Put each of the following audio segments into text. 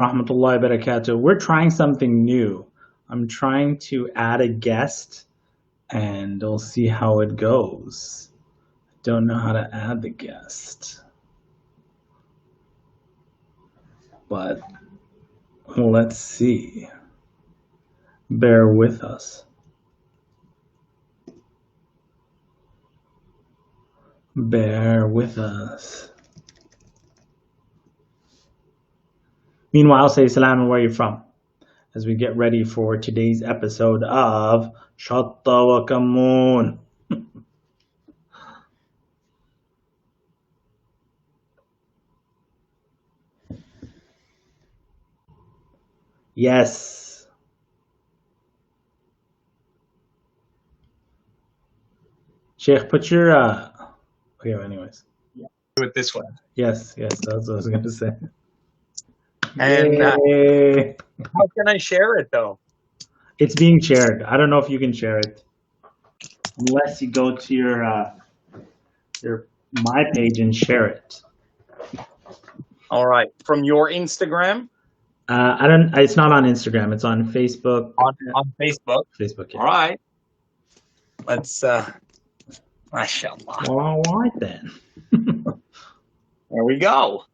Rahmatullahi barakatuh. We're trying something new. I'm trying to add a guest and we'll see how it goes. Don't know how to add the guest, but let's see. Bear with us. Bear with us. Meanwhile, say salam and where you're from as we get ready for today's episode of Shutta wa Kammoon. Yes. Sheikh, put your okay, anyways. Do it this way. Yes, that's what I was gonna say. And Yay. how can I share it though? It's being shared. I don't know if you can share it unless you go to your my page and share it. All right, from your Instagram I don't. It's not on Instagram. It's on Facebook. on Facebook. Facebook. Yeah. All right, let's. Mashallah. Well, all right then. There we go.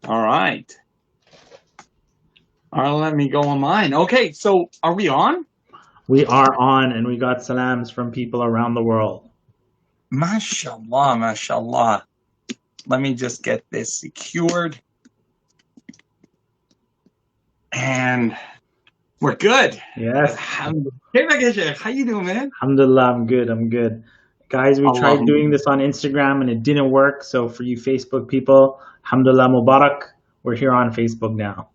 All right. All right, let me go on mine. Okay, so are we on? We are on, and we got salams from people around the world. Mashallah, mashallah. Let me just get this secured. And we're good. Yes. Alhamdulillah. How you doing, man? Alhamdulillah, I'm good. I'm good. Guys, we tried doing this on Instagram and it didn't work. So for you Facebook people, Alhamdulillah Mubarak. We're here on Facebook now.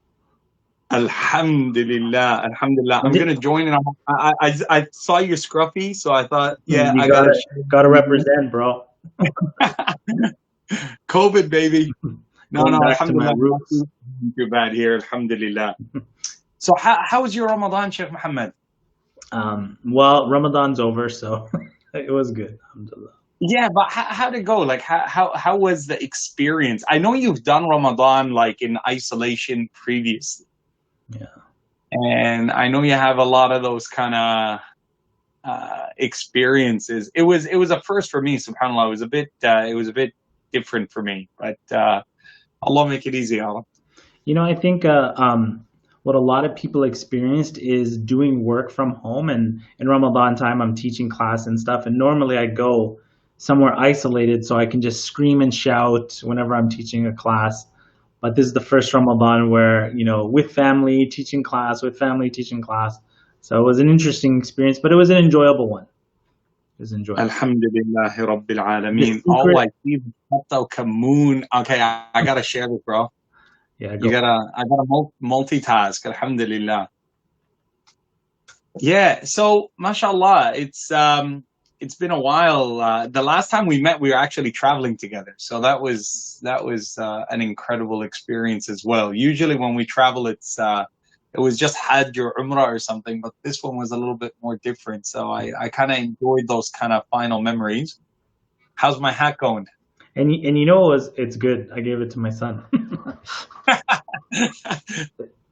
Alhamdulillah, alhamdulillah. I'm gonna join it. I saw your scruffy, so I thought, yeah, you I gotta represent, bro. COVID, baby. No, alhamdulillah. Not too bad here, alhamdulillah. So how was your Ramadan, Sheikh Muhammad? Well, Ramadan's over, so it was good, alhamdulillah. Yeah, but how'd it go? Like, how was the experience? I know you've done Ramadan like in isolation previously. Yeah. And I know you have a lot of those kind of experiences. It was a first for me, subhanAllah. It was a bit different for me, but Allah make it easy, Allah. You know, I think what a lot of people experienced is doing work from home, and in Ramadan time I'm teaching class and stuff, and normally I go somewhere isolated so I can just scream and shout whenever I'm teaching a class. But this is the first Ramadan where, you know, with family teaching class, so it was an interesting experience, but it was an enjoyable one. It was enjoyable. Alhamdulillah Rabbil Alameen. Oh, I see Shutta Kammoon. Okay, I gotta share this, bro. Yeah, I gotta multitask. Alhamdulillah. Yeah, so mashallah, it's been a while. The last time we met, we were actually traveling together, so that was an incredible experience as well. Usually, when we travel, it was just Hajj or Umrah or something, but this one was a little bit more different. So I kind of enjoyed those kind of final memories. How's my hat going? And you know it's good. I gave it to my son.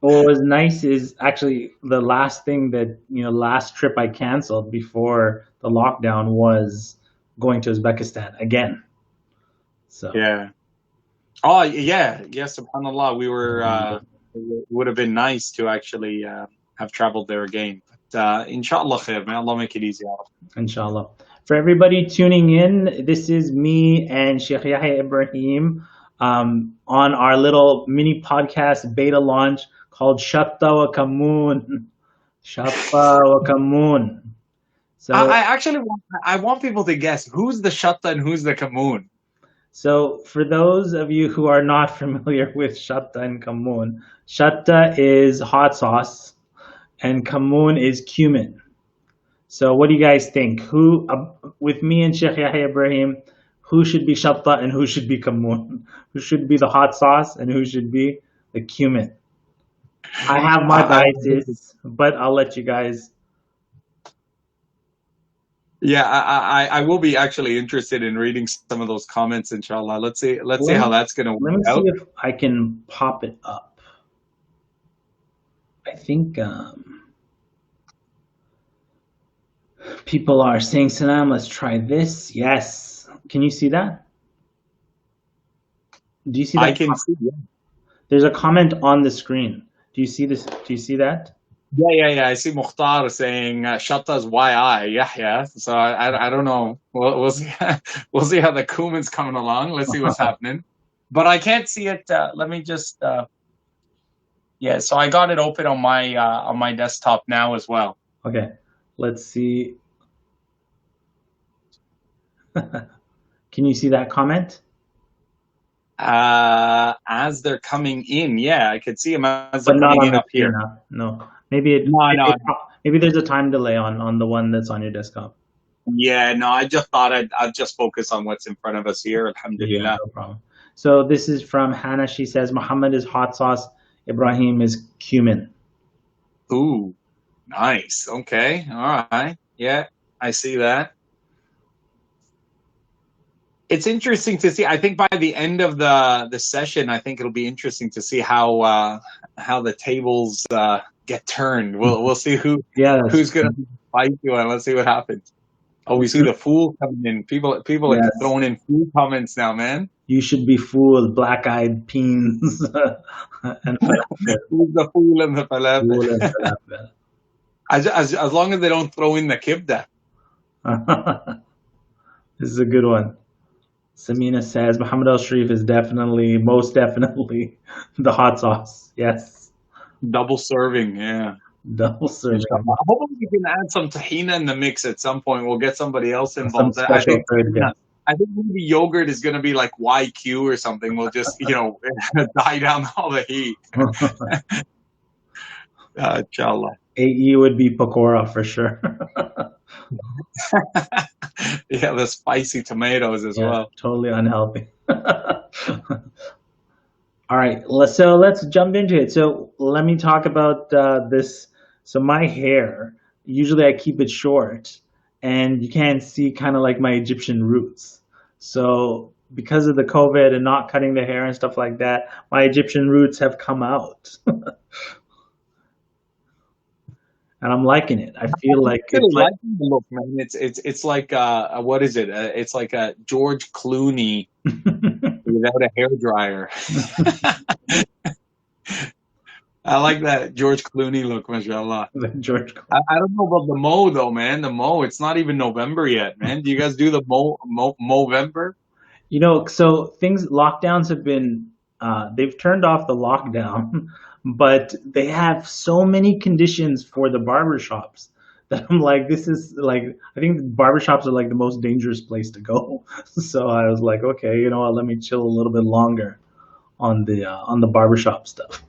What was nice is actually the last thing that, you know, last trip I canceled before the lockdown was going to Uzbekistan again. So yeah. Oh yeah, subhanallah. We were it would have been nice to actually have traveled there again. But inshallah khair, may Allah make it easy. Inshallah. For everybody tuning in, this is me and Sheikh Yahya Ibrahim on our little mini podcast beta launch called Shutta wa Kammoon. Shutta wa Kammoon. So I want people to guess who's the Shutta and who's the Kammoon. So for those of you who are not familiar with Shutta and Kammoon, Shutta is hot sauce and Kammoon is cumin. So what do you guys think? Who, with me and Sheikh Yahya Ibrahim, who should be Shutta and who should be Kammoon? Who should be the hot sauce and who should be the cumin? I have my biases, but I'll let you guys. Yeah, I will be actually interested in reading some of those comments, inshallah. Let's see how that's going to work out. Let me see if I can pop it up. I think people are saying salam. Let's try this. Yes. Can you see that? Do you see I that? can see. There's a comment on the screen. Do you see this? Do you see that? Yeah. I see Mukhtar saying Shatta's YI, Yahya. So I don't know. We'll see. We'll see how the Kuman's coming along. Let's see what's happening. But I can't see it. Let me just. Yeah. So I got it open on my desktop now as well. Okay. Let's see. Can you see that comment? As they're coming in, yeah, I could see them as they're But not coming on in the up screen here. now. No. Maybe it. No, no. Maybe there's a time delay on the one that's on your desktop. Yeah, no. I just thought I'd just focus on what's in front of us here. Yeah, Alhamdulillah. no problem. So this is from Hannah. She says Muhammad is hot sauce. Ibrahim is cumin. Ooh, nice. Okay, all right. Yeah, I see that. It's interesting to see. I think by the end of the session, I think it'll be interesting to see how the tables get turned. We'll see Yeah, that's who's gonna true. fight you, and let's see what happens. Oh, we see the fool coming in. People are Yes. throwing in fool comments now, man. You should be fooled, black-eyed peens and falafel. Who's the fool and the falafel? Fool and falafel. As long as they don't throw in the kibda. This is a good one. Samina says Muhammad Al Sharif is most definitely, the hot sauce. Yes, Double serving, yeah. double serving. Inshallah. Hopefully we can add some tahina in the mix at some point. We'll get somebody else Some involved. special third guest. I think maybe yogurt is going to be like YQ or something. We'll just, die down all the heat. Inshallah. AE would be pakora for sure. Yeah, the spicy tomatoes as well. Totally unhealthy. All right, so let's jump into it. So let me talk about this. So my hair, usually I keep it short, and you can't see kind of like my Egyptian roots. So because of the COVID and not cutting the hair and stuff like that, my Egyptian roots have come out. And I'm liking it. I feel like Really it's like liking the look, man. It's like what is it? It's like a George Clooney without a hair dryer. I like that George Clooney look, mashallah. George. I don't know about the Mo though, man. The Mo, it's not even November yet, man. Do you guys do the Movember? So lockdowns have been, they've turned off the lockdown, but they have so many conditions for the barbershops that I'm like, this is like, I think barbershops are like the most dangerous place to go. So I was like, okay, you know what, let me chill a little bit longer on the barbershop stuff.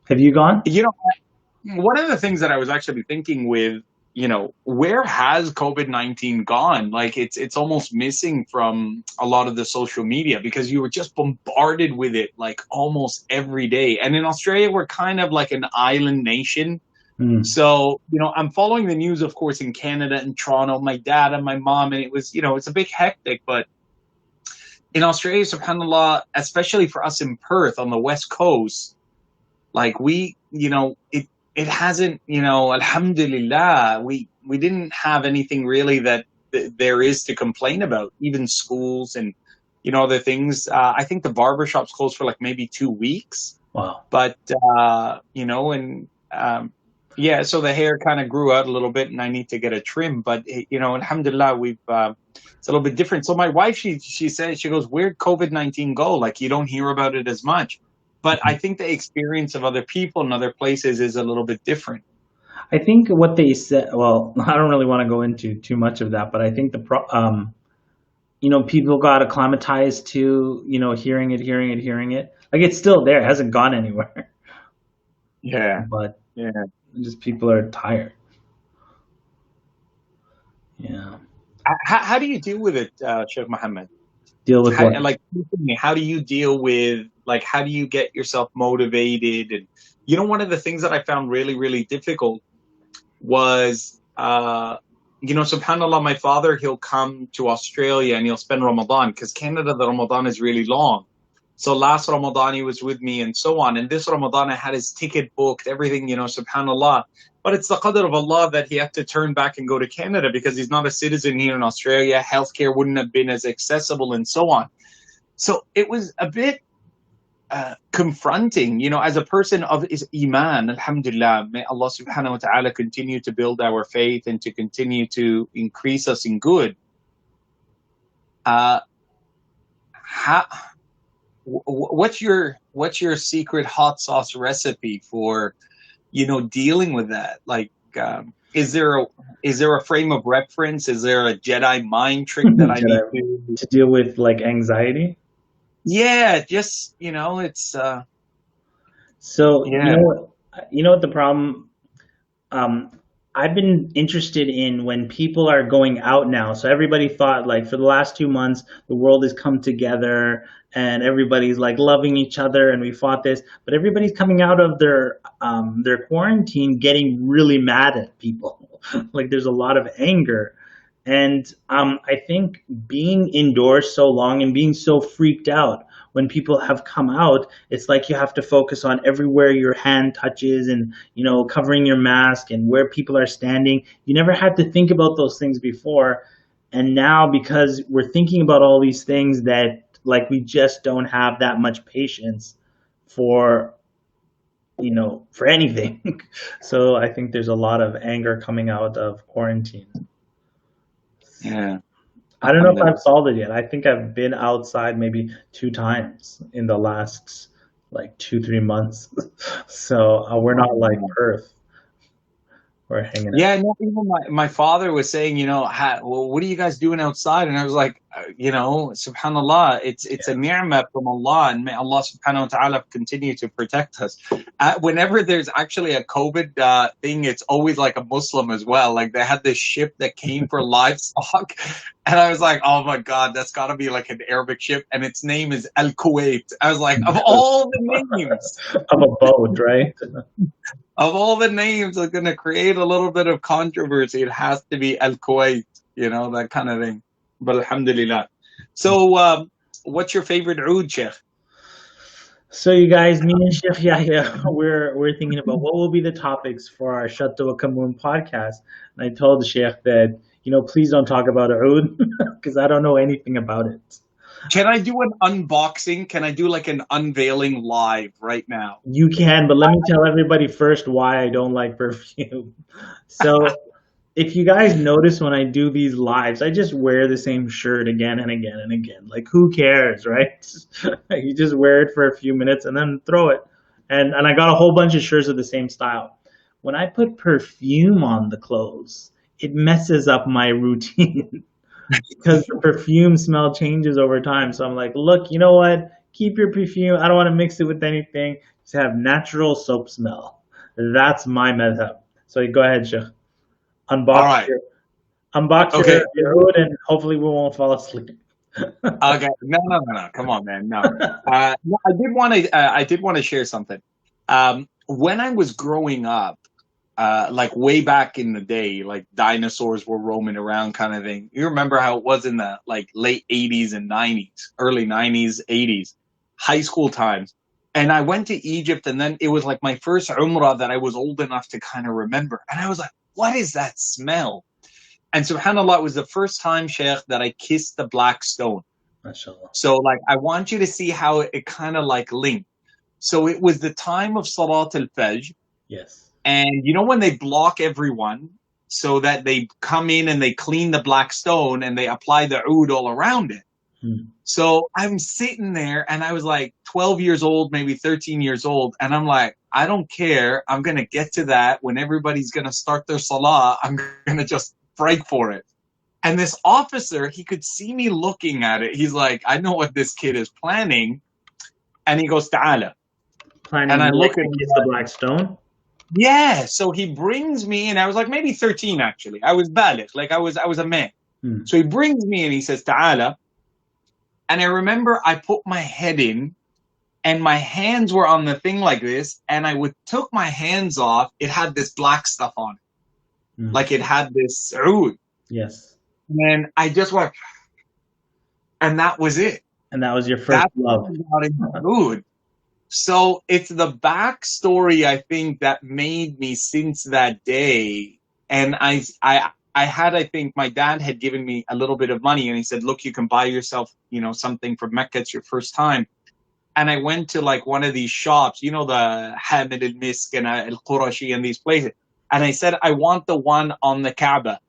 Have you gone? One of the things that I was actually thinking with, where has COVID-19 gone? Like it's almost missing from a lot of the social media because you were just bombarded with it like almost every day. And in Australia, we're kind of like an island nation. So, I'm following the news, of course, in Canada and Toronto, my dad and my mom, and it was, it's a bit hectic, but in Australia, subhanAllah, especially for us in Perth on the West Coast, like it hasn't, alhamdulillah, we didn't have anything really that there is to complain about, even schools and, other things. I think the barbershops closed for like maybe 2 weeks. Wow. But, yeah, so the hair kind of grew out a little bit and I need to get a trim. But, alhamdulillah, it's a little bit different. So my wife, she said, she goes, where'd COVID-19 go? Like, you don't hear about it as much. But I think the experience of other people in other places is a little bit different. I think what they said, well, I don't really want to go into too much of that, but I think people got acclimatized to, hearing it. Like it's still there. It hasn't gone anywhere. Yeah. But yeah, just people are tired. Yeah. How do you deal with it, Sheikh Mohammed? Deal with what? Like, how do you deal with, like, how do you get yourself motivated? And, one of the things that I found really, really difficult was, subhanAllah, my father, he'll come to Australia and he'll spend Ramadan because Canada, the Ramadan is really long. So last Ramadan he was with me and so on. And this Ramadan I had his ticket booked, everything, subhanAllah. But it's the qadr of Allah that he had to turn back and go to Canada because he's not a citizen here in Australia. Healthcare wouldn't have been as accessible and so on. So it was a bit confronting, as a person of his iman, alhamdulillah, may Allah subhanahu wa ta'ala continue to build our faith and to continue to increase us in good. What's your secret hot sauce recipe for, dealing with that? Like, is there a frame of reference? Is there a Jedi mind trick that I need to deal with, like, anxiety? Yeah, just it's so yeah. You know what the problem. I've been interested in when people are going out now. So everybody thought, like, for the last 2 months, the world has come together and everybody's like loving each other and we fought this, but everybody's coming out of their quarantine getting really mad at people. Like, there's a lot of anger. And I think being indoors so long and being so freaked out when people have come out, it's like you have to focus on everywhere your hand touches and, covering your mask and where people are standing. You never had to think about those things before. And now, because we're thinking about all these things, that, like, we just don't have that much patience for, for anything. So I think there's a lot of anger coming out of quarantine. Yeah. I don't know if I've solved it yet. I think I've been outside maybe 2 times in the last, like, 2-3 months. So we're not like Perth. We're hanging out. Yeah, no, even my father was saying, well, what are you guys doing outside? And I was like, subhanallah, it's a ni'mah from Allah, and may Allah subhanahu wa ta'ala continue to protect us. Whenever there's actually a COVID thing, it's always like a Muslim as well. Like, they had this ship that came for livestock, and I was like, oh my God, that's got to be like an Arabic ship, and its name is Al Kuwait. I was like, of all the names of a boat, right? Of all the names that's going to create a little bit of controversy, it has to be Al Kuwait, that kind of thing. But alhamdulillah. So, what's your favorite oud, Sheikh? So you guys, me and Sheikh Yahya, we're thinking about what will be the topics for our Shutta wa Kammoon podcast. And I told the Sheikh that, please don't talk about oud because I don't know anything about it. Can I do an unboxing? Can I do like an unveiling live right now? You can, but let me tell everybody first why I don't like perfume. So if you guys notice when I do these lives, I just wear the same shirt again and again and again. Like, who cares, right? You just wear it for a few minutes and then throw it. And I got a whole bunch of shirts of the same style. When I put perfume on the clothes, it messes up my routine. Because the perfume smell changes over time. So I'm like, look, you know what? Keep your perfume. I don't want to mix it with anything. Just have natural soap smell. That's my madhab. So go ahead, Sheikh. Unbox your oud, and hopefully we won't fall asleep. Okay. No. Come on, man. No. I did want to share something. When I was growing up, like way back in the day, like dinosaurs were roaming around kind of thing. You remember how it was in the like late 80s and 90s, early 90s, 80s, high school times. And I went to Egypt, and then it was like my first Umrah that I was old enough to kind of remember. And I was like, what is that smell? And subhanAllah, it was the first time, Sheikh, that I kissed the black stone. MashaAllah. So like, I want you to see how it kind of like linked. So it was the time of Salat al-Fajr. Yes. And when they block everyone so that they come in and they clean the black stone and they apply the oud all around it. So I'm sitting there and I was like 12 years old, maybe 13 years old. And I'm like, I don't care. I'm going to get to that when everybody's going to start their salah. I'm going to just break for it. And this officer, he could see me looking at it. He's like, I know what this kid is planning. And he goes, Ta'ala. Planning and I look at the black stone. Yeah, so he brings me, and I was like maybe 13 actually. I was baligh, like I was a man. So he brings me and he says, Ta'ala. And I remember I put my head in, and my hands were on the thing like this, and I took my hands off. It had this black stuff on it, like it had this oud. Yes. And I just went, and that was it. And that was your first That's love. how I got into oud. So it's the backstory, I think, that made me since that day. And I had, I think my dad had given me a little bit of money and he said, look, you can buy yourself, something from Mecca. It's your first time. And I went to like one of these shops, the Hamid al Misk and Al Qurashi and these places. And I said, I want the one on the Kaaba.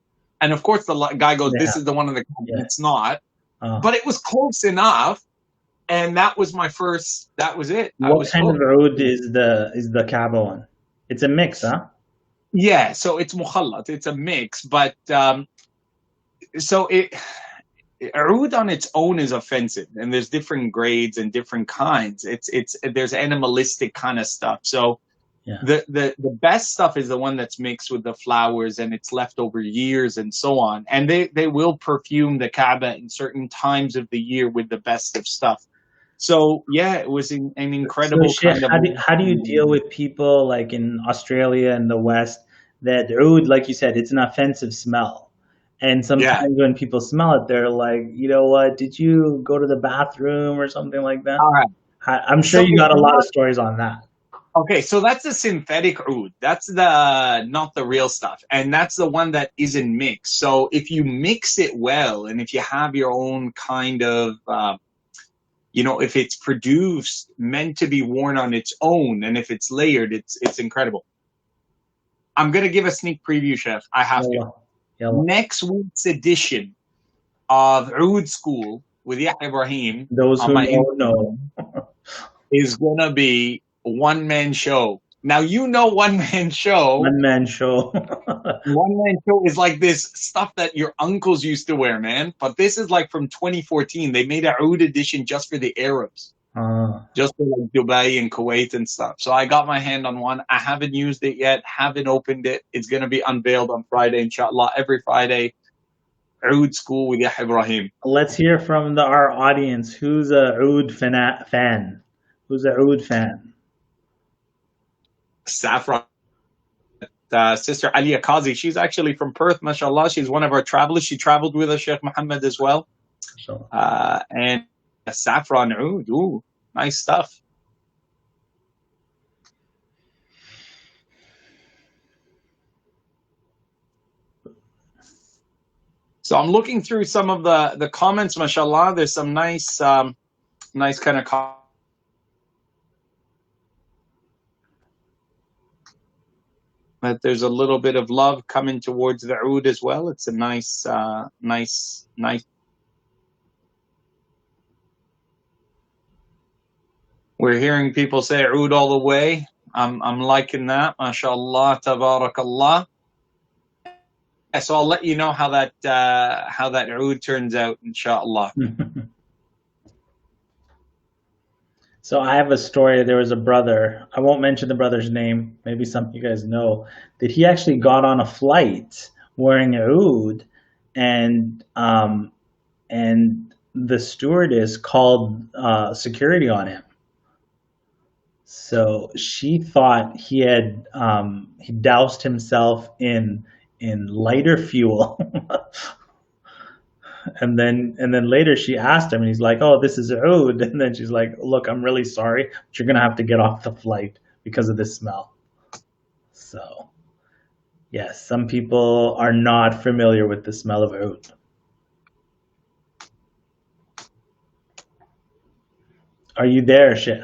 And of course, the guy goes, this Yeah, is the one on the Kaaba. yeah. It's not. But it was close enough. And that was my first, that was it. I What was kind of hooked. oud is the Kaaba one? It's a mix, huh? Yeah. So it's mukhallat. It's a mix. But so oud on its own is offensive, and there's different grades and different kinds. There's animalistic kind of stuff. So Yeah. the best stuff is the one that's mixed with the flowers and it's left over years and so on. And they will perfume the Kaaba in certain times of the year with the best of stuff. So yeah, it was an So, incredible Sheikh, kind of. how do you deal with people like in Australia and the West that oud, like you said, it's an offensive smell, and Yeah. sometimes when people smell it, they're like, you know what? Did you go to the bathroom or something like that? All right. I'm sure So you it's got a lot of stories on that. okay, so that's the synthetic oud. That's the not the real stuff, and that's the one that isn't mixed. So if you mix it well, and if you have your own kind of, if it's produced meant to be worn on its own, and if it's layered, it's incredible. I'm gonna give a sneak preview, Chef. I have to. Yalla, yalla. Next week's edition of Oud School with Yahya Ibrahim Those on who my know know. Instagram is gonna be one man show. Now one man show. One man show. One man show is like this stuff that your uncles used to wear, man. But this is like from 2014. They made a Oud edition just for the Arabs, just for like Dubai and Kuwait and stuff. So I got my hand on one. I haven't used it yet. Haven't opened it. It's gonna be unveiled on Friday, inshallah. Every Friday, Oud School with Yahya Ibrahim. Let's hear from our audience. Who's a oud fan? Who's a oud fan? Saffron. Sister Alia Qazi, she's actually from Perth, mashallah. She's one of our travelers. She traveled with us, Sheikh Muhammad, as well. So, And saffron oud, ooh, nice stuff. So I'm looking through some of the comments, mashallah. There's some nice kind of comments. That there's a little bit of love coming towards the oud as well. It's a nice. We're hearing people say oud all the way. I'm liking that. MashaAllah, tabarakallah. So I'll let you know how that oud turns out, inshallah. So I have a story. There was a brother. I won't mention the brother's name. Maybe some of you guys know that he actually got on a flight wearing a oud, and the stewardess called security on him. So she thought he had he doused himself in lighter fuel. And then later she asked him, and he's like, "Oh, this is oud." And then she's like, "Look, I'm really sorry, but you're gonna have to get off the flight because of this smell." So, yes, some people are not familiar with the smell of oud. Are you there, Sheikh?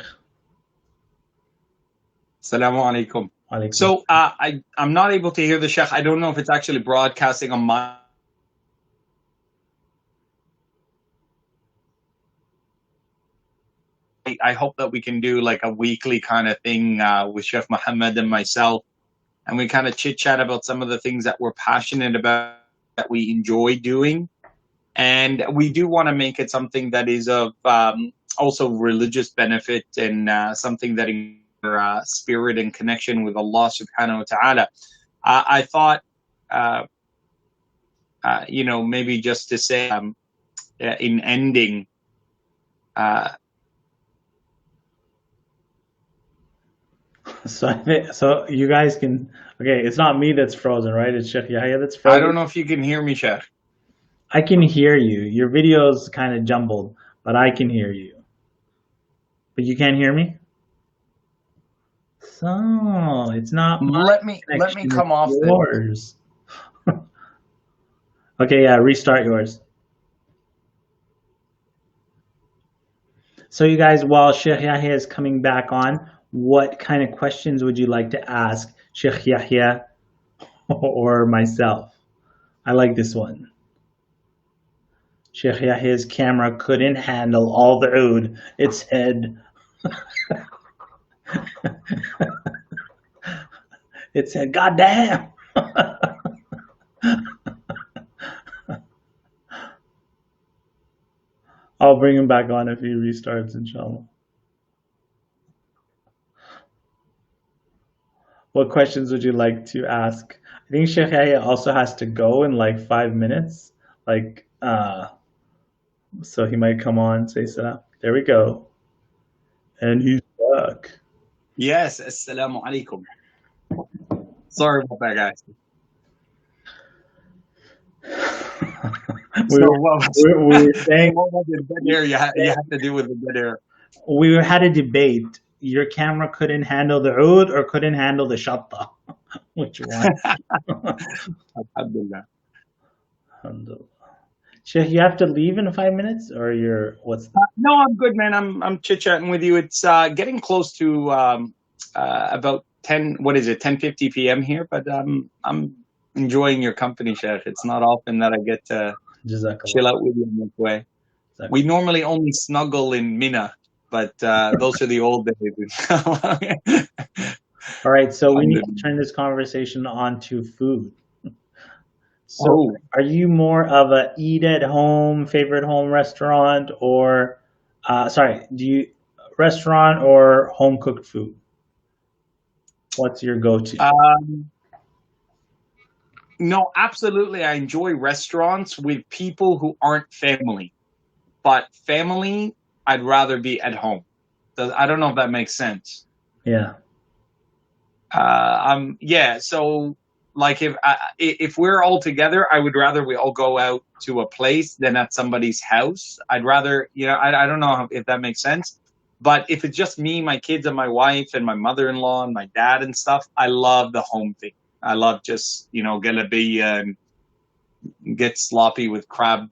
Assalamu alaikum. Alaikum. So I'm not able to hear the Sheikh. I don't know if it's actually broadcasting on my. I hope that we can do like a weekly kind of thing with Chef Muhammad and myself, and we kind of chit chat about some of the things that we're passionate about, that we enjoy doing, and we do want to make it something that is of also religious benefit and something that in spirit and connection with Allah Subhanahu wa Taala. I thought, maybe just to say in ending. So you guys can. Okay, it's not me that's frozen, right? It's Sheikh Yahya that's frozen. I don't know if you can hear me, Sheikh. I can hear you. Your video's kind of jumbled, but I can hear you. But you can't hear me? So it's not my Let me connection, come it's off this. yours. Okay, yeah, restart yours. So you guys, while Sheikh Yahya is coming back on, what kind of questions would you like to ask Sheikh Yahya or myself? I like this one. Sheikh Yahya's camera couldn't handle all the oud. It said, it said, God damn. I'll bring him back on if he restarts, inshallah. What questions would you like to ask? I think Sheikh Yahya also has to go in like 5 minutes. Like, so he might come on, say salam. There we go. And he's back. Yes, assalamu alaikum. Sorry about that, guys. we were saying, what was the dead air you had to do with the dead air? We had a debate. Your camera couldn't handle the oud or couldn't handle the shatta. Which one? Alhamdulillah. Alhamdulillah. Sheikh, you have to leave in 5 minutes, or you're what's that? No, I'm good, man. I'm chit chatting with you. It's getting close to about 10:50 p.m. here, but I'm enjoying your company, Sheikh. It's not often that I get to chill out with you in this way. We normally only snuggle in Mina, but those are the old days. All right, so we need to turn this conversation on to food. So, are you more of a eat at home, favorite home restaurant, or do you restaurant or home cooked food? What's your go-to? No, absolutely. I enjoy restaurants with people who aren't family, but family, I'd rather be at home. I don't know if that makes sense. Yeah. Yeah. So, like, if we're all together, I would rather we all go out to a place than at somebody's house. I'd rather, I don't know if that makes sense. But if it's just me, my kids, and my wife, and my mother-in-law, and my dad and stuff, I love the home thing. I love just, galabiya and get sloppy with crab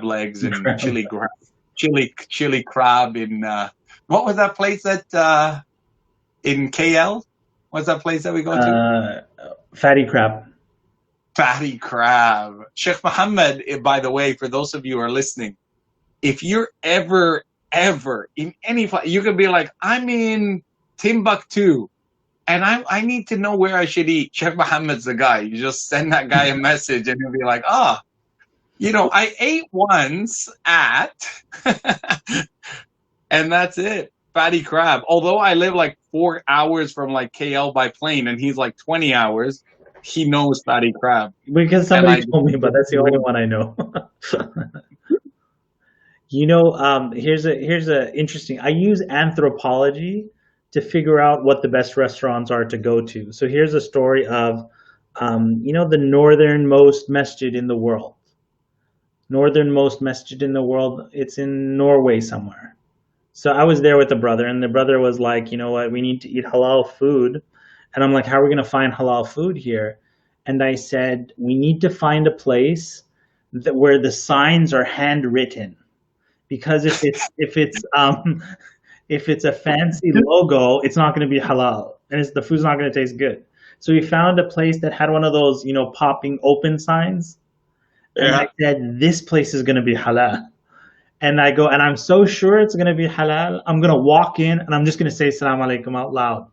legs and chili crab in what was that place that in KL? What's that place that we go to? Fatty crab. Fatty crab. Sheikh Mohammed, by the way, for those of you who are listening, if you're ever in any place, you could be like, I'm in Timbuktu and I need to know where I should eat. Sheikh Mohammed's the guy. You just send that guy a message and he'll be like, I ate once at, and that's it. Fatty crab. Although I live like 4 hours from like KL by plane and he's like 20 hours, he knows fatty crab. Because somebody told me, but that's the only one I know. Here's a interesting. I use anthropology to figure out what the best restaurants are to go to. So here's a story of, the northernmost masjid in the world. Northernmost masjid in the world. It's in Norway somewhere. So I was there with the brother, and the brother was like, you know what, we need to eat halal food. And I'm like, how are we going to find halal food here? And I said, we need to find a place where the signs are handwritten. Because if it's a fancy logo, it's not going to be halal, and the food's not going to taste good. So we found a place that had one of those, popping open signs, and I said, this place is going to be halal. And I go, and I'm so sure it's going to be halal. I'm going to walk in, and I'm just going to say "Assalamu alaikum" out loud.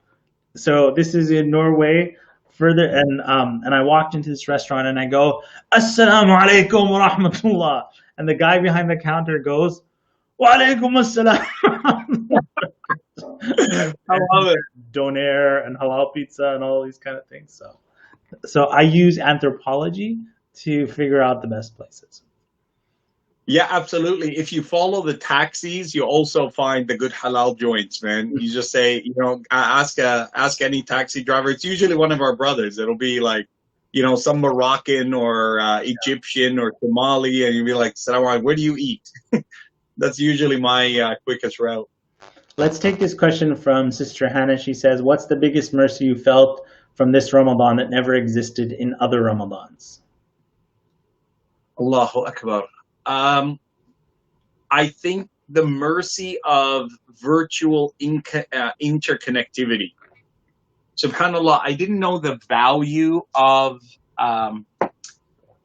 So this is in Norway. Further, and I walked into this restaurant, and I go, "Assalamu alaikum wa rahmatullah," and the guy behind the counter goes, "Wa alaikum assalam." I love it. Donair and halal pizza and all these kind of things. So I use anthropology to figure out the best places. Yeah, absolutely. If you follow the taxis, you also find the good halal joints, man. You just say, ask any taxi driver. It's usually one of our brothers. It'll be like, some Moroccan or Egyptian or Somali, and you'll be like, "Salam alaikum, where do you eat?" That's usually my quickest route. Let's take this question from Sister Hannah. She says, "What's the biggest mercy you felt from this Ramadan that never existed in other Ramadans?" Allahu Akbar. I think the mercy of virtual interconnectivity. Subhanallah, I didn't know the value of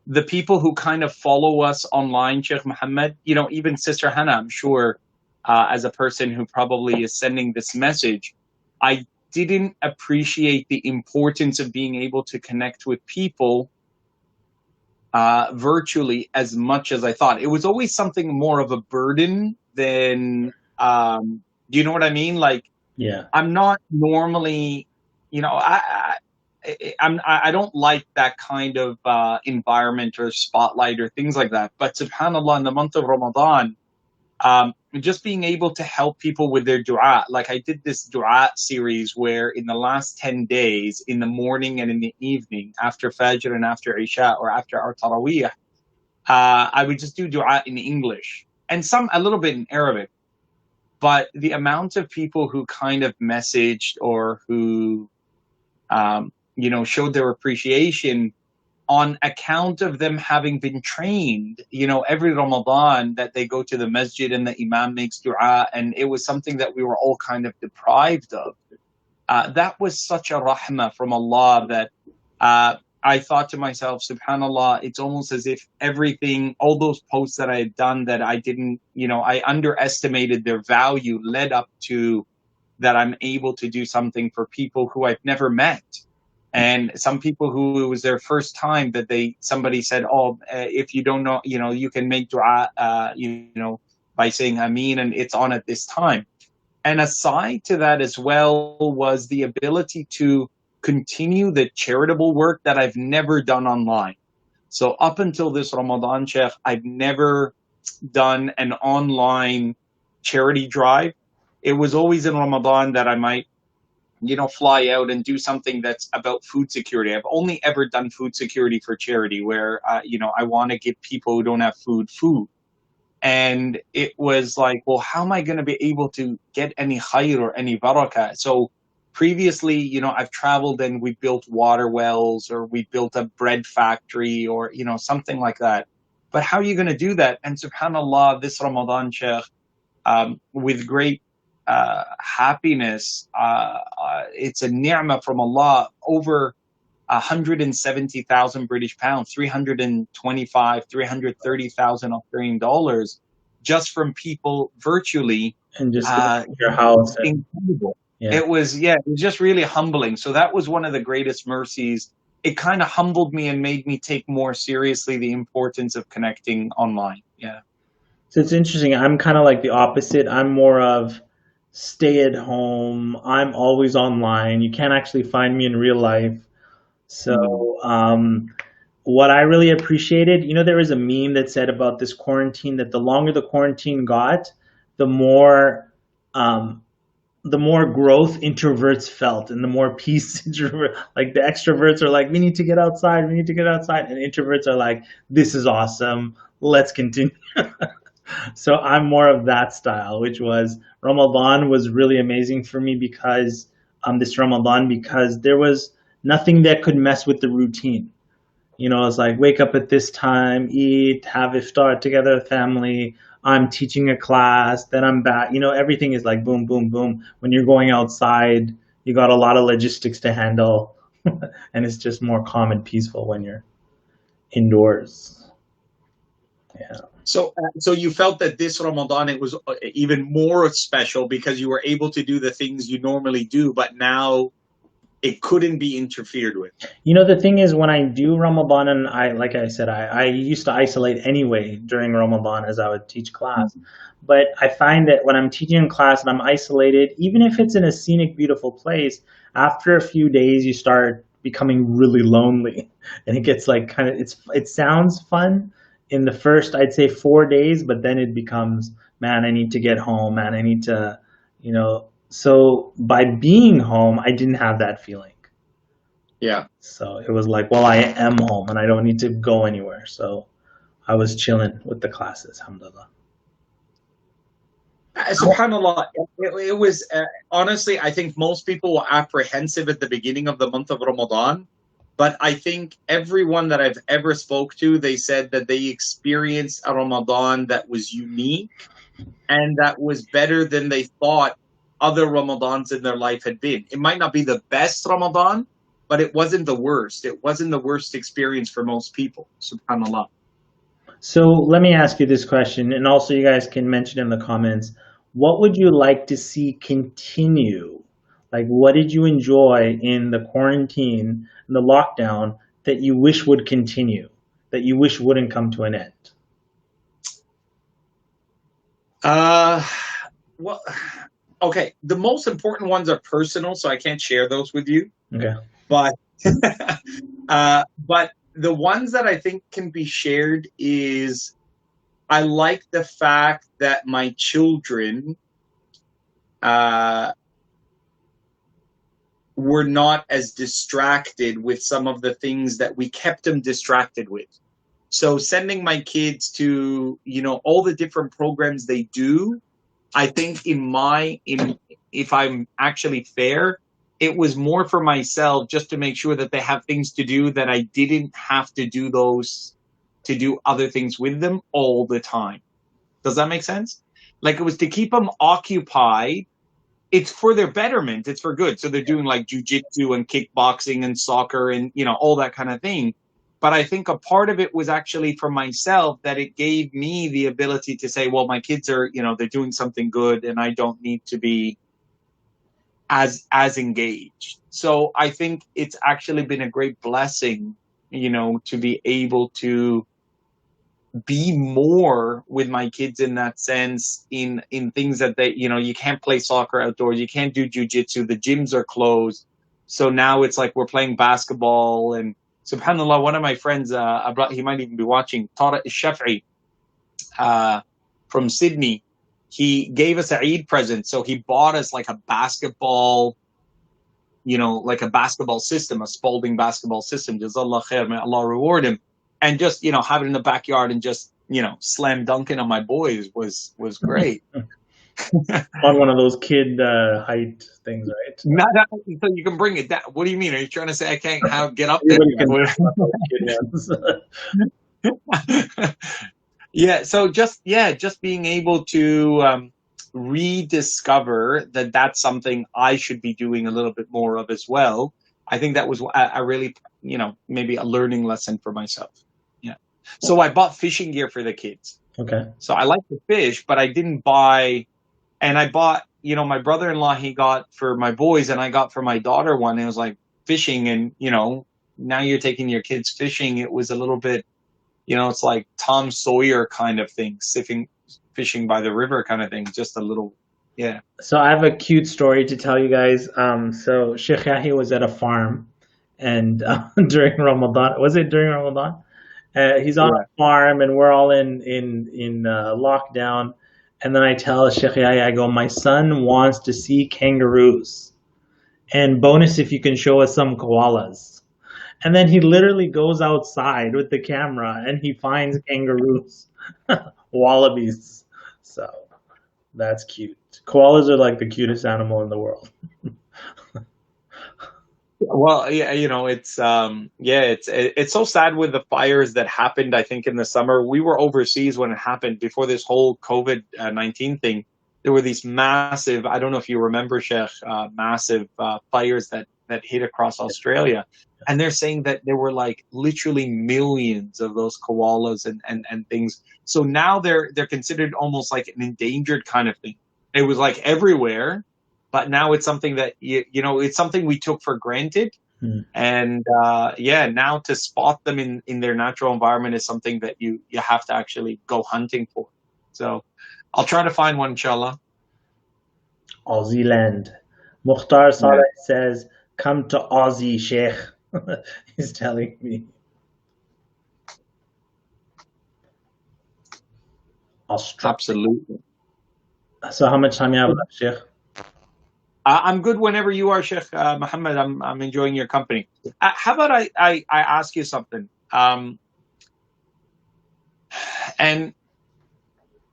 the people who kind of follow us online, Sheikh Muhammad. You know, even Sister Hannah, I'm sure, as a person who probably is sending this message, I didn't appreciate the importance of being able to connect with people virtually as much as I thought. It was always something more of a burden than, do you know what I mean? Like, Yeah. I'm not normally, you know, I don't like that kind of environment or spotlight or things like that. But subhanallah, in the month of Ramadan, just being able to help people with their dua. Like I did this dua series where in the last 10 days, in the morning and in the evening, after Fajr and after Isha or after our Taraweeh, I would just do dua in English and a little bit in Arabic. But the amount of people who kind of messaged or who, showed their appreciation on account of them having been trained, every Ramadan that they go to the masjid and the imam makes dua, and it was something that we were all kind of deprived of. That was such a rahmah from Allah that I thought to myself, subhanallah, it's almost as if everything, all those posts that I had done that I didn't, I underestimated their value led up to that I'm able to do something for people who I've never met. And some people who it was their first time that somebody said, oh, if you don't know, you can make dua, by saying Ameen, and it's on at this time. And aside to that as well was the ability to continue the charitable work that I've never done online. So up until this Ramadan, Sheikh, I've never done an online charity drive. It was always in Ramadan that I might, fly out and do something that's about food security. I've only ever done food security for charity where, I want to give people who don't have food. And it was like, well, how am I going to be able to get any khair or any barakah? So previously, I've traveled and we built water wells or we built a bread factory or, something like that. But how are you going to do that? And subhanallah, this Ramadan, Sheikh, with great happiness, it's a ni'mah from Allah, over 170,000 British pounds, 330,000 Australian dollars, just from people virtually. And just your house. Incredible. Yeah. It was just really humbling. So that was one of the greatest mercies. It kind of humbled me and made me take more seriously the importance of connecting online. Yeah. So it's interesting. I'm kind of like the opposite. I'm more of stay at home. I'm always online. You can't actually find me in real life. So, what I really appreciated, there was a meme that said about this quarantine that the longer the quarantine got, the more, the more growth introverts felt, and the more peace like the extroverts are like, we need to get outside, we need to get outside, and introverts are like, this is awesome, let's continue. So I'm more of that style, which was Ramadan was really amazing for me because this Ramadan, because there was nothing that could mess with the routine. It's like wake up at this time, eat, have iftar together with family. I'm teaching a class, then I'm back. Everything is like boom, boom, boom. When you're going outside, you got a lot of logistics to handle, and it's just more calm and peaceful when you're indoors. Yeah. So you felt that this Ramadan, it was even more special because you were able to do the things you normally do, but now it couldn't be interfered with. The thing is, when I do Ramadan, and like I said, I used to isolate anyway during Ramadan as I would teach class. But I find that when I'm teaching in class and I'm isolated, even if it's in a scenic, beautiful place, after a few days, you start becoming really lonely. And it gets like it sounds fun in the first, I'd say 4 days, but then it becomes, man, I need to get home, man, I need to, so by being home, I didn't have that feeling. Yeah. So it was like, well, I am home and I don't need to go anywhere. So I was chilling with the classes, alhamdulillah. SubhanAllah, it was honestly, I think most people were apprehensive at the beginning of the month of Ramadan, but I think everyone that I've ever spoke to, they said that they experienced a Ramadan that was unique and that was better than they thought other Ramadans in their life had been. It might not be the best Ramadan, but it wasn't the worst. It wasn't the worst experience for most people, SubhanAllah. So let me ask you this question, and also you guys can mention in the comments, what would you like to see continue? Like, what did you enjoy in the quarantine, in the lockdown, that you wish would continue, that you wish wouldn't come to an end? Well, okay. The most important ones are personal, so I can't share those with you. Okay. But but the ones that I think can be shared is I like the fact that my children were not as distracted with some of the things that we kept them distracted with. So sending my kids to, all the different programs they do, I think if I'm actually fair, it was more for myself just to make sure that they have things to do, that I didn't have to do other things with them all the time. Does that make sense? Like, it was to keep them occupied. It's for their betterment. It's for good. So they're doing like jujitsu and kickboxing and soccer and, all that kind of thing. But I think a part of it was actually for myself, that it gave me the ability to say, well, my kids are, they're doing something good and I don't need to be as engaged. So I think it's actually been a great blessing, to be able to be more with my kids in that sense, in things that they, you can't play soccer outdoors, you can't do jujitsu, the gyms are closed. So now it's like we're playing basketball. And subhanallah, one of my friends, he might even be watching, Tariq Shafi'i, from Sydney, he gave us a Eid present. So he bought us like a basketball, like a basketball system, a Spalding basketball system. Jazallah khair, may Allah reward him. And just, have it in the backyard and just, slam dunking on my boys was great. On one of those kid height things, right? Not so you can bring it down. What do you mean? Are you trying to say I can't get up there? Yeah. So just being able to rediscover that that's something I should be doing a little bit more of as well. I think that was a really, maybe a learning lesson for myself. Yeah. So I bought fishing gear for the kids. Okay. So I like to fish, but I didn't buy, and I bought, my brother-in-law, he got for my boys and I got for my daughter one. It was like fishing, and, now you're taking your kids fishing. It was a little bit, it's like Tom Sawyer kind of thing, fishing by the river kind of thing, just a little, yeah. So I have a cute story to tell you guys. So Sheikh Yahya was at a farm, and during Ramadan, was it during Ramadan? He's on a farm, and we're all in lockdown. And then I tell Sheikh Yahya, I go, my son wants to see kangaroos, and bonus if you can show us some koalas. And then he literally goes outside with the camera, and he finds kangaroos, wallabies. So that's cute. Koalas are like the cutest animal in the world. Well, yeah, it's so sad with the fires that happened. I think in the summer, we were overseas when it happened before this whole COVID-19 thing. There were these massive, I don't know if you remember, Sheikh, massive fires that hit across Australia, and they're saying that there were like literally millions of those koalas and things. So now they're considered almost like an endangered kind of thing. It was like everywhere. But now it's something that it's something we took for granted, and now to spot them in their natural environment is something that you have to actually go hunting for. So I'll try to find one, inshallah. Aussie land. Mukhtar Saleh says, "Come to Aussie, Sheikh." He's telling me. Australia. Absolutely. So how much time you have left, Sheikh? I'm good whenever you are, Sheikh Muhammad. I'm enjoying your company. How about I ask you something? And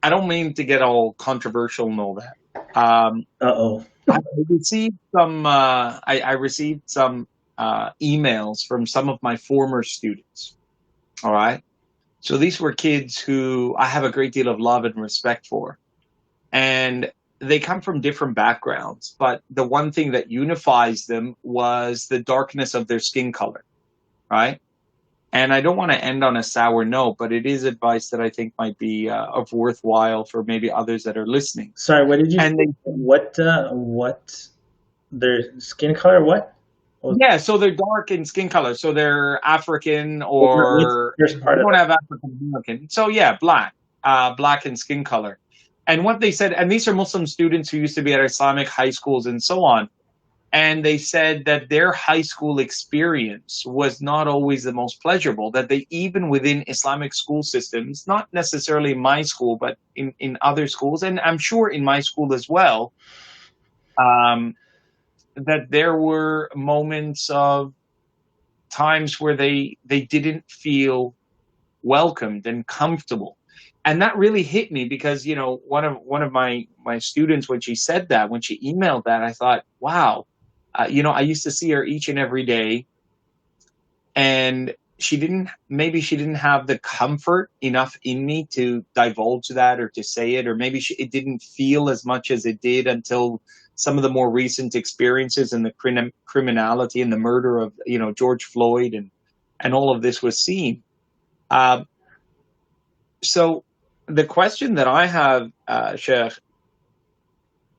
I don't mean to get all controversial and all that. Um, Uh-oh. I received some. I received some emails from some of my former students. All right, so these were kids who I have a great deal of love and respect for, and they come from different backgrounds. But the one thing that unifies them was the darkness of their skin color. Right. And I don't want to end on a sour note, but it is advice that I think might be of worthwhile for maybe others that are listening. Sorry, what did you And say? they, What their skin color? What yeah, so they're dark in skin color, so they're African what's or the first they part of don't it? have African American. So yeah, black, black in skin color. And what they said, and these are Muslim students who used to be at Islamic high schools and so on. And they said that their high school experience was not always the most pleasurable, that they, even within Islamic school systems, not necessarily in my school, but in other schools, and I'm sure in my school as well, um, that there were moments of times where they didn't feel welcomed and comfortable. And that really hit me because, you know, one of my students, when she said that, when she emailed that, I thought, wow, you know, I used to see her each and every day, and she didn't have the comfort enough in me to divulge that or to say it, or maybe it didn't feel as much as it did until some of the more recent experiences and the criminality and the murder of, you know, George Floyd and all of this was seen. uh, so the question that I have, Sheikh,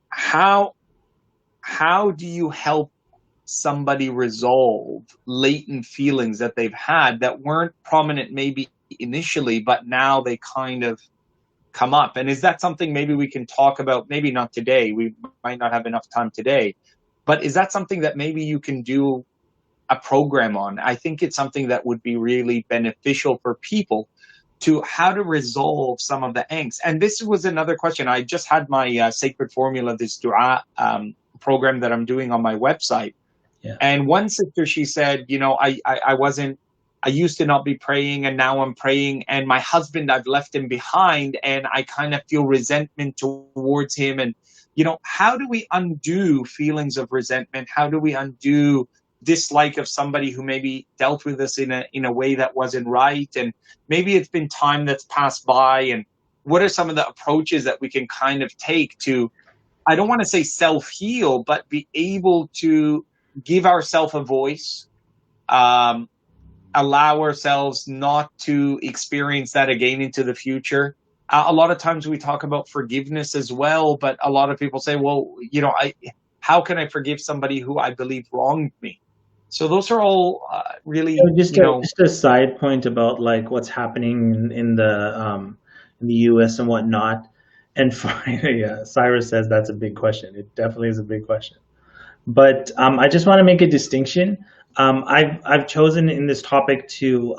how how do you help somebody resolve latent feelings that they've had that weren't prominent maybe initially, but now they kind of come up? And is that something maybe we can talk about? Maybe not today. We might not have enough time today. But is that something that maybe you can do a program on? I think it's something that would be really beneficial for people to how to resolve some of the angst. And this was another question. I just had my Sacred Formula, this dua program that I'm doing on my website. Yeah. And one sister, she said, you know, I wasn't, I used to not be praying and now I'm praying. And my husband, I've left him behind and I kind of feel resentment towards him. And, you know, how do we undo feelings of resentment? How do we undo dislike of somebody who maybe dealt with us in a way that wasn't right? And maybe it's been time that's passed by. And what are some of the approaches that we can kind of take to, I don't want to say self heal, but be able to give ourselves a voice, um, allow ourselves not to experience that again into the future. A lot of times we talk about forgiveness as well, but a lot of people say, well, you know, how can I forgive somebody who I believe wronged me? So those are all really, Just you know, a side point about like what's happening in the U.S. and whatnot. And for, yeah, Cyrus says that's a big question. It definitely is a big question. But I just want to make a distinction. I've chosen in this topic to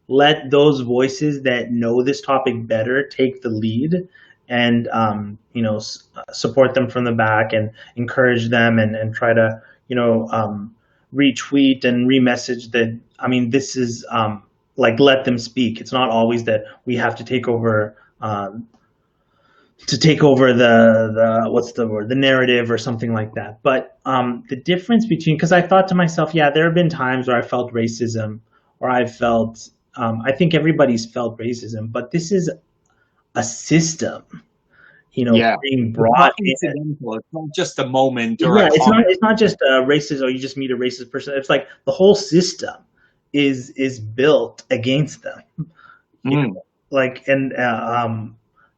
let those voices that know this topic better take the lead, and support them from the back and encourage them, and try to retweet and remessage that. I mean, this is like, let them speak. It's not always that we have to take over. The what's the word, the narrative or something like that. But the difference between, because I thought to myself, yeah, there have been times where I felt racism, or I felt I think everybody's felt racism, but this is a system, yeah, being it's not brought in. incidental. It's not just a moment or a Yeah, comment. it's not just racist, or you just meet a racist person. It's like the whole system is built against them. Mm, Like, and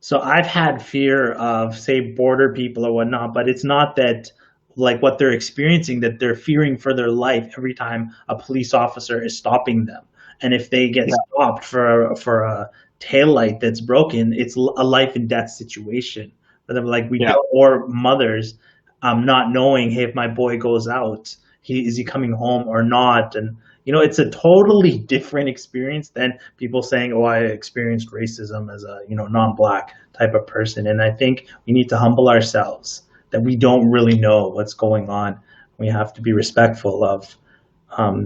so I've had fear of, say, border people or whatnot, but it's not that, like, what they're experiencing, that they're fearing for their life every time a police officer is stopping them. And if they get yeah, stopped for a taillight that's broken, it's a life and death situation for them. Like, we yeah, don't, or mothers not knowing, hey, if my boy goes out, is he coming home or not? And it's a totally different experience than people saying, "Oh, I experienced racism as a non-black type of person." And I think we need to humble ourselves that we don't really know what's going on. We have to be respectful of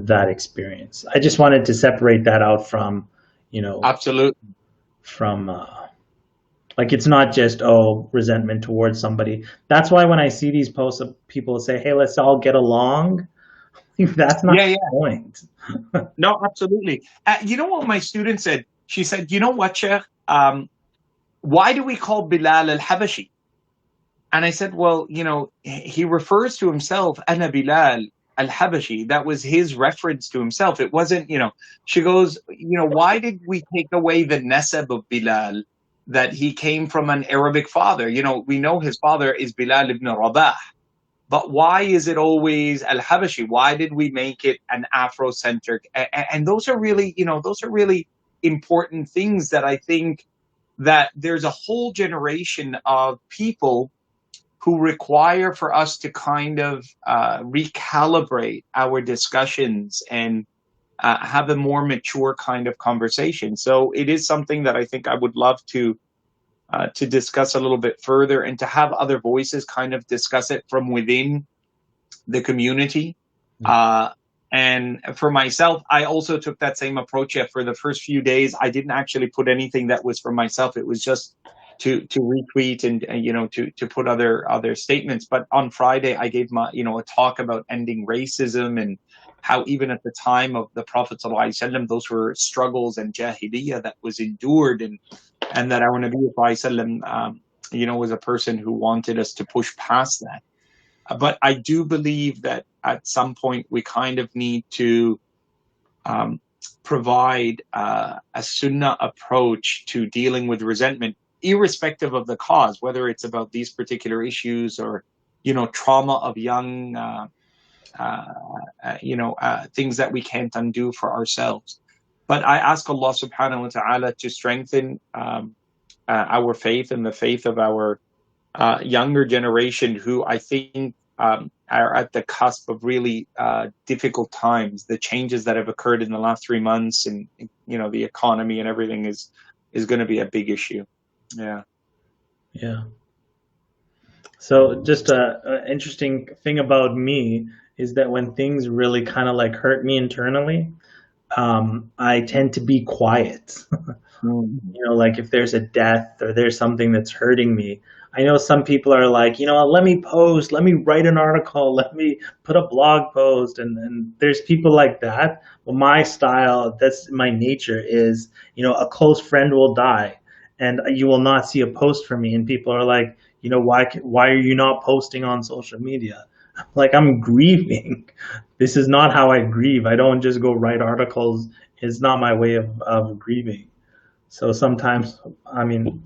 that experience. I just wanted to separate that out from, you know, absolutely. from Like it's not just resentment towards somebody. That's why when I see these posts of people say, "Hey, let's all get along," that's not Yeah, yeah. the point. No, absolutely. You know what my student said? She said, "You know what, Sheikh? Why do we call Bilal al-Habashi?" And I said, "Well, he refers to himself, Ana Bilal al-Habashi. That was his reference to himself. It wasn't, She goes, why did we take away the nasab of Bilal, that he came from an Arabic father? We know his father is Bilal ibn Rabah. But why is it always al-Habashi? Why did we make it an Afrocentric?" And those are really important things that I think that there's a whole generation of people who require for us to kind of recalibrate our discussions and have a more mature kind of conversation. So it is something that I think I would love to discuss a little bit further, and to have other voices kind of discuss it from within the community. Uh, and for myself, I also took that same approach. Yeah, for the first few days, I didn't actually put anything that was for myself. It was just to retweet and to put other statements. But on Friday, I gave my a talk about ending racism, and how even at the time of the Prophet ﷺ, those were struggles and jahiliyyah that was endured, and that our Nabi ﷺ, was a person who wanted us to push past that. But I do believe that at some point we kind of need to provide a sunnah approach to dealing with resentment, irrespective of the cause, whether it's about these particular issues or, trauma of young, things that we can't undo for ourselves. But I ask Allah subhanahu wa ta'ala to strengthen our faith and the faith of our younger generation, who I think are at the cusp of really difficult times. The changes that have occurred in the last 3 months, and the economy and everything is going to be a big issue. Yeah. Yeah. So just a interesting thing about me is that when things really kind of like hurt me internally, I tend to be quiet. Mm. Like if there's a death or there's something that's hurting me. I know some people are like, let me post, let me write an article, let me put a blog post, and there's people like that. But my style, that's my nature, is, a close friend will die, and you will not see a post from me. And people are like, why are you not posting on social media? Like, I'm grieving. This is not how I grieve. I don't just go write articles. It's not my way of grieving. So sometimes, I mean,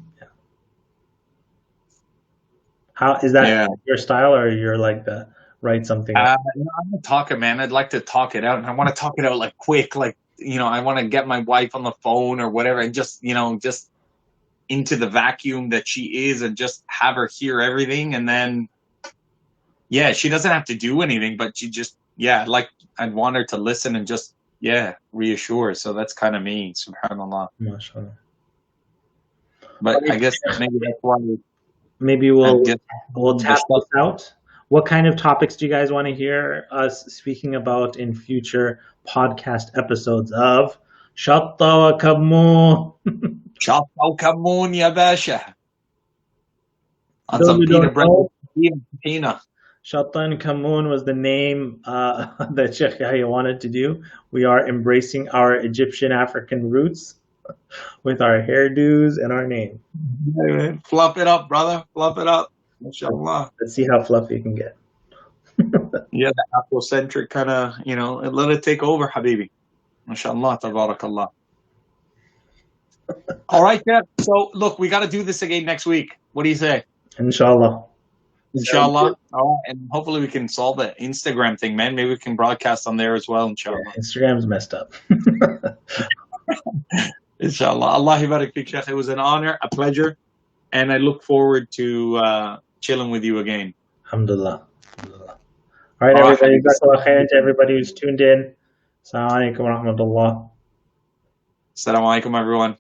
how is that Yeah. your style, or you're like the write something up? I'm a talker, man. I'd like to talk it out, and I want to talk it out like quick, like I want to get my wife on the phone or whatever, and just into the vacuum that she is, and just have her hear everything, and then she doesn't have to do anything, but she just like, I'd want her to listen and just reassure. So that's kind of me, subhanallah. MashaAllah. But I guess maybe that's why Maybe I've we'll just we'll tap this out. What kind of topics do you guys want to hear us speaking about in future podcast episodes of Shutta wa Kammoon? Shutta Kammoon ya basha, For on those some who pita don't bread know, with pina. Shutta and Kammoon was the name that Sheikh Yahya wanted to do. We are embracing our Egyptian African roots with our hairdos and our name. Fluff it up, brother. Fluff it up. Mashallah. Let's see how fluffy it can get. Yeah, the Afrocentric kind of, let it take over, Habibi. Mashallah, tabarakallah. All right, Jeff. So, look, we got to do this again next week. What do you say? Inshallah. Inshallah. Oh, and hopefully we can solve the Instagram thing, man. Maybe we can broadcast on there as well, inshallah. Yeah, Instagram's messed up. Inshallah. Allah barik fik, Sheikh. It was an honor, a pleasure, and I look forward to chilling with you again. Alhamdulillah. Alhamdulillah. All right, everybody. Jazakallah khairan to everybody who's tuned in. Assalamu alaikum wa rahmatullah. Assalamu alaikum, everyone.